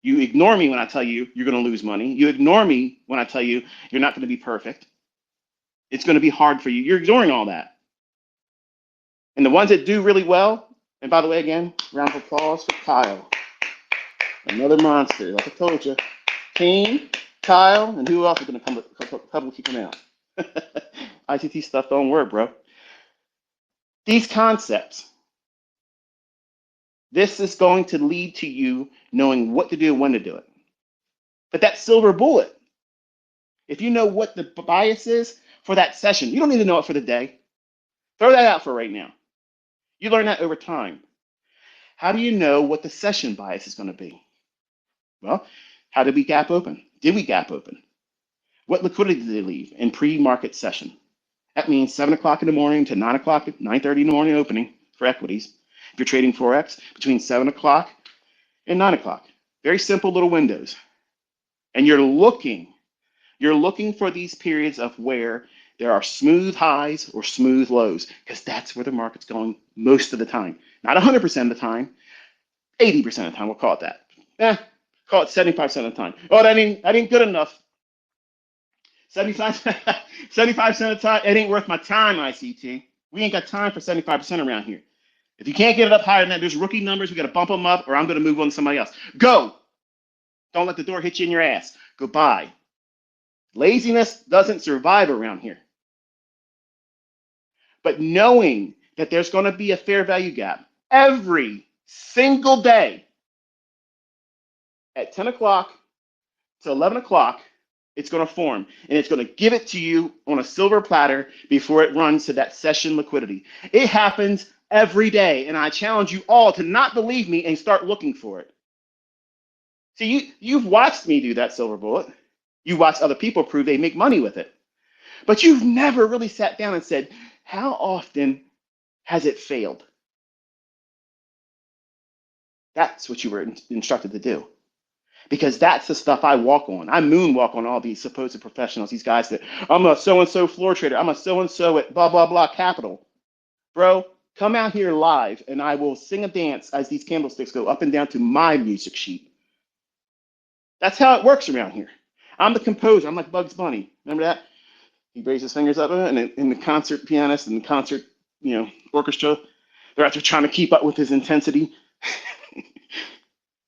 You ignore me when I tell you you're going to lose money. You ignore me when I tell you you're not going to be perfect. It's going to be hard for you. You're ignoring all that. And the ones that do really well, and by the way, again, round of applause for Kyle. Another monster, like I told you. Team, Kyle, and who else is going to publicly come out? ICT stuff don't work, bro. These concepts, this is going to lead to you knowing what to do and when to do it. But that silver bullet, if you know what the bias is for that session, you don't need to know it for the day. Throw that out for right now. You learn that over time. How do you know what the session bias is going to be? Well, how did we gap open? Did we gap open? What liquidity did they leave in pre-market session? That means 7 o'clock in the morning to 9 o'clock, 9:30 in the morning opening for equities. If you're trading Forex, between 7 o'clock and 9 o'clock. Very simple little windows. And you're looking for these periods of where there are smooth highs or smooth lows, because that's where the market's going most of the time. Not 100% of the time, 80% of the time, we'll call it that. Call it 75% of the time. Oh, that ain't good enough. 75% of the time, it ain't worth my time, ICT. We ain't got time for 75% around here. If you can't get it up higher than that, there's rookie numbers. We got to bump them up, or I'm going to move on to somebody else. Go. Don't let the door hit you in your ass. Goodbye. Laziness doesn't survive around here. But knowing that there's going to be a fair value gap every single day at 10 o'clock to 11 o'clock, it's going to form, and it's going to give it to you on a silver platter before it runs to that session liquidity. It happens every day, and I challenge you all to not believe me and start looking for it. See, you've watched me do that silver bullet. You watch other people prove they make money with it. But you've never really sat down and said, how often has it failed? That's what you were instructed to do. Because that's the stuff I walk on. I moonwalk on all these supposed professionals, these guys that I'm a so-and-so floor trader. I'm a so-and-so at blah, blah, blah capital. Bro, come out here live and I will sing a dance as these candlesticks go up and down to my music sheet. That's how it works around here. I'm the composer. I'm like Bugs Bunny. Remember that? He raises his fingers up, and in the concert pianist and the concert, orchestra, they're out there trying to keep up with his intensity.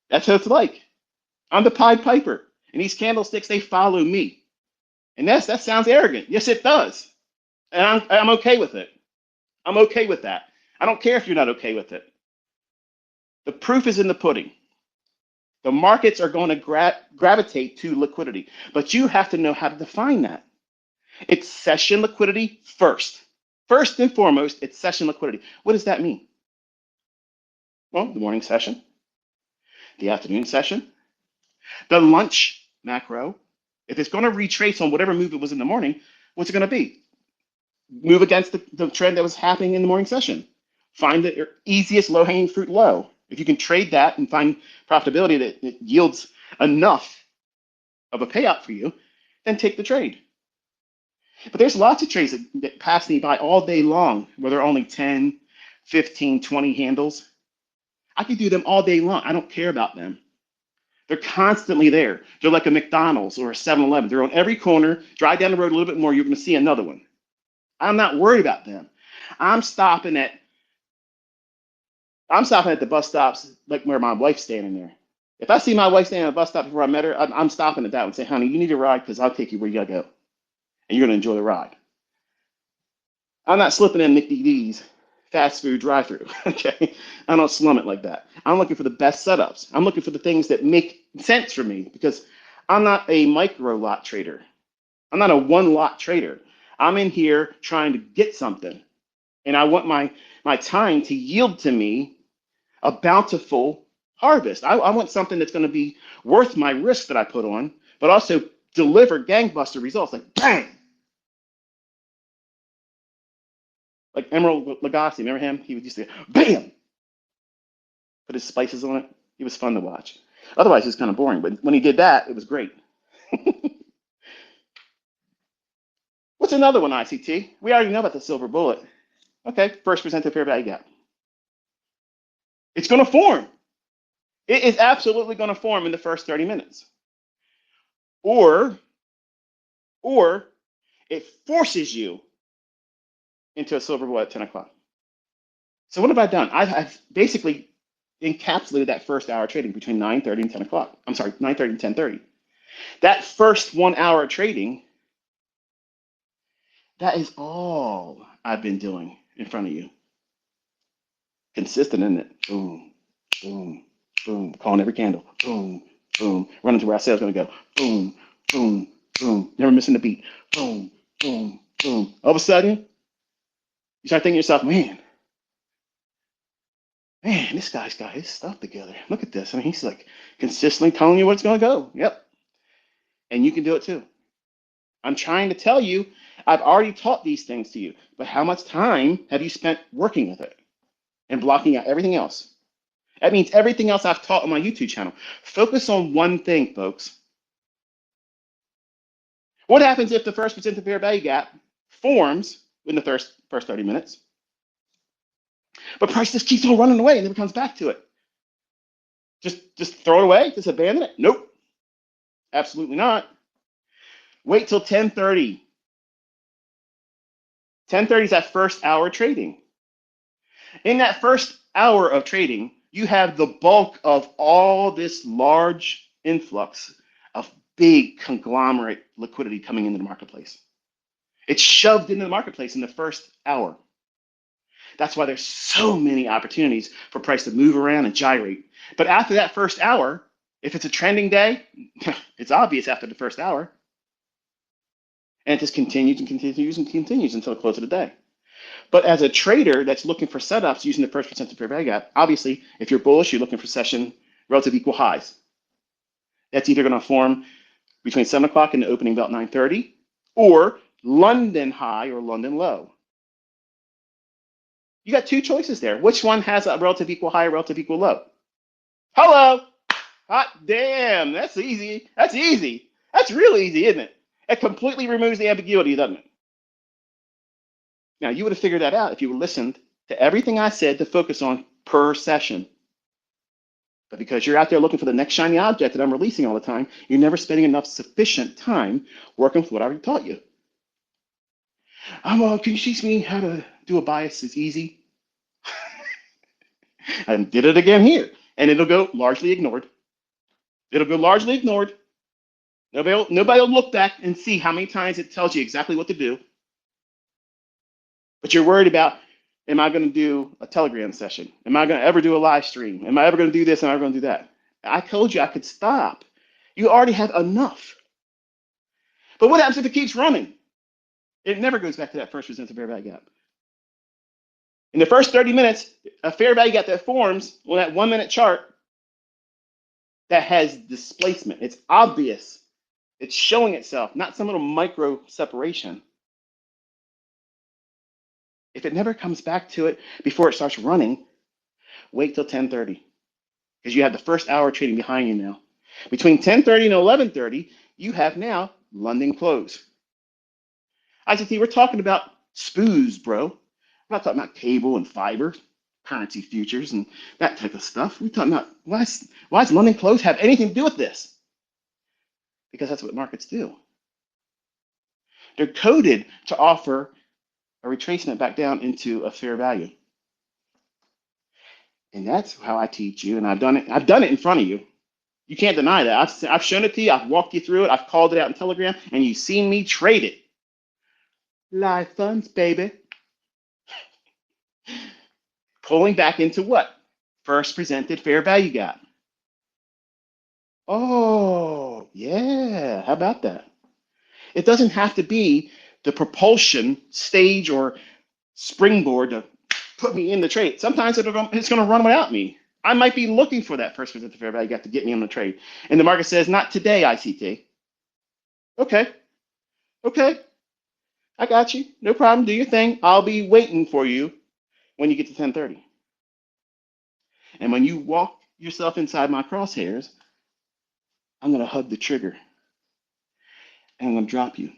That's how it's like. I'm the Pied Piper, and these candlesticks, they follow me. And that sounds arrogant. Yes, it does. And I'm okay with it. I'm okay with that. I don't care if you're not okay with it. The proof is in the pudding. The markets are going to gravitate to liquidity, but you have to know how to define that. It's session liquidity first. First and foremost, it's session liquidity. What does that mean? Well, the morning session, the afternoon session, the lunch macro. If it's going to retrace on whatever move it was in the morning, what's it going to be? Move against the trend that was happening in the morning session. Find the easiest low-hanging fruit low. If you can trade that and find profitability that yields enough of a payout for you, then take the trade. But there's lots of trades that pass me by all day long, where they're only 10, 15, 20 handles. I can do them all day long. I don't care about them. They're constantly there. They're like a McDonald's or a 7-Eleven. They're on every corner. Drive down the road a little bit more, you're going to see another one. I'm not worried about them. I'm stopping at the bus stops like where my wife's standing there. If I see my wife standing at a bus stop before I met her, I'm stopping at that one and say, honey, you need a ride because I'll take you where you got to go. And you're going to enjoy the ride. I'm not slipping in Nick DD's fast food drive-through. Okay, I don't slum it like that. I'm looking for the best setups. I'm looking for the things that make sense for me because I'm not a micro lot trader. I'm not a one lot trader. I'm in here trying to get something, and I want my time to yield to me a bountiful harvest. I want something that's going to be worth my risk that I put on, but also deliver gangbuster results. Like bang. Like Emerald Lagasse, remember him? He would just say, bam! Put his spices on it. He was fun to watch. Otherwise, it was kind of boring, but when he did that, it was great. What's another one, ICT? We already know about the silver bullet. Okay, first presented fair value gap. It's going to form. It is absolutely going to form in the first 30 minutes. Or it forces you into a silver bullet at 10 o'clock. So what have I done? I've basically encapsulated that first hour of trading between 9:30 and 10 o'clock. I'm sorry, 9:30 and 10:30. That first 1 hour of trading, that is all I've been doing in front of you. Consistent, isn't it? Boom, boom, boom. Calling every candle. Boom, boom. Running to where I said I was going to go. Boom, boom, boom. Never missing the beat. Boom, boom, boom. All of a sudden, you start thinking to yourself, man, this guy's got his stuff together. Look at this. I mean, he's like consistently telling you where it's going to go. Yep. And you can do it too. I'm trying to tell you, I've already taught these things to you, but how much time have you spent working with it and blocking out everything else? That means everything else I've taught on my YouTube channel. Focus on one thing, folks. What happens if the first percent of fair value gap forms in the first 30 minutes, but price just keeps on running away and never comes back to it? Just throw it away? Just abandon it? Nope. Absolutely not. Wait till 10:30. 10:30 is that first hour trading. In that first hour of trading, you have the bulk of all this large influx of big conglomerate liquidity coming into the marketplace. It's shoved into the marketplace in the first hour. That's why there's so many opportunities for price to move around and gyrate. But after that first hour, if it's a trending day, it's obvious after the first hour. And it just continues and continues and continues until the close of the day. But as a trader that's looking for setups using the first percent of fair value gap, obviously, if you're bullish, you're looking for session relative equal highs. That's either going to form between 7 o'clock and the opening bell at 9:30, or London high or London low. You got two choices there. Which one has a relative equal high or relative equal low? Hello. Hot damn. That's easy. That's easy. That's really easy, isn't it? It completely removes the ambiguity, doesn't it? Now, you would have figured that out if you listened to everything I said to focus on per session. But because you're out there looking for the next shiny object that I'm releasing all the time, you're never spending enough sufficient time working with what I already taught you. Can you teach me how to do a bias? It's easy. I did it again here, and it'll go largely ignored. It'll go largely ignored. Nobody will look back and see how many times it tells you exactly what to do. But you're worried about, am I going to do a Telegram session? Am I going to ever do a live stream? Am I ever going to do this? Am I ever going to do that? I told you I could stop. You already have enough. But what happens if it keeps running? It never goes back to that first percent of fair value gap. In the first 30 minutes, a fair value gap that forms on that 1 minute chart that has displacement. It's obvious. It's showing itself, not some little micro separation. If it never comes back to it before it starts running, wait till 10:30, because you have the first hour trading behind you now. Between 10:30 and 11:30, you have now London close. ICT, we're talking about SPOOs, bro. We're not talking about cable and fiber, currency futures, and that type of stuff. We're talking about why does London close have anything to do with this? Because that's what markets do. They're coded to offer a retracement back down into a fair value. And that's how I teach you. And I've done it in front of you. You can't deny that. I've shown it to you. I've walked you through it. I've called it out in Telegram, and you've seen me trade it. Live funds, baby. Pulling back into what? First presented fair value gap. Oh, yeah. How about that? It doesn't have to be the propulsion stage or springboard to put me in the trade. Sometimes it's going to run without me. I might be looking for that first presented fair value gap to get me on the trade. And the market says, not today, ICT. Okay. I got you. No problem. Do your thing. I'll be waiting for you when you get to 10:30. And when you walk yourself inside my crosshairs, I'm going to hug the trigger. And I'm going to drop you.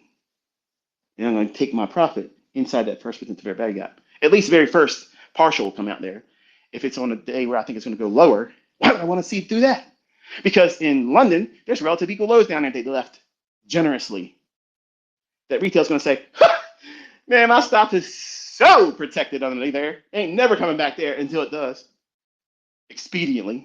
And I'm going to take my profit inside that first percent fair value gap. At least the very first partial will come out there. If it's on a day where I think it's going to go lower, Why would I want to see through that? Because in London, there's relative equal lows down there they left generously. That retail's going to say, man, my stop is so protected under there. Ain't never coming back there until it does. Expediently.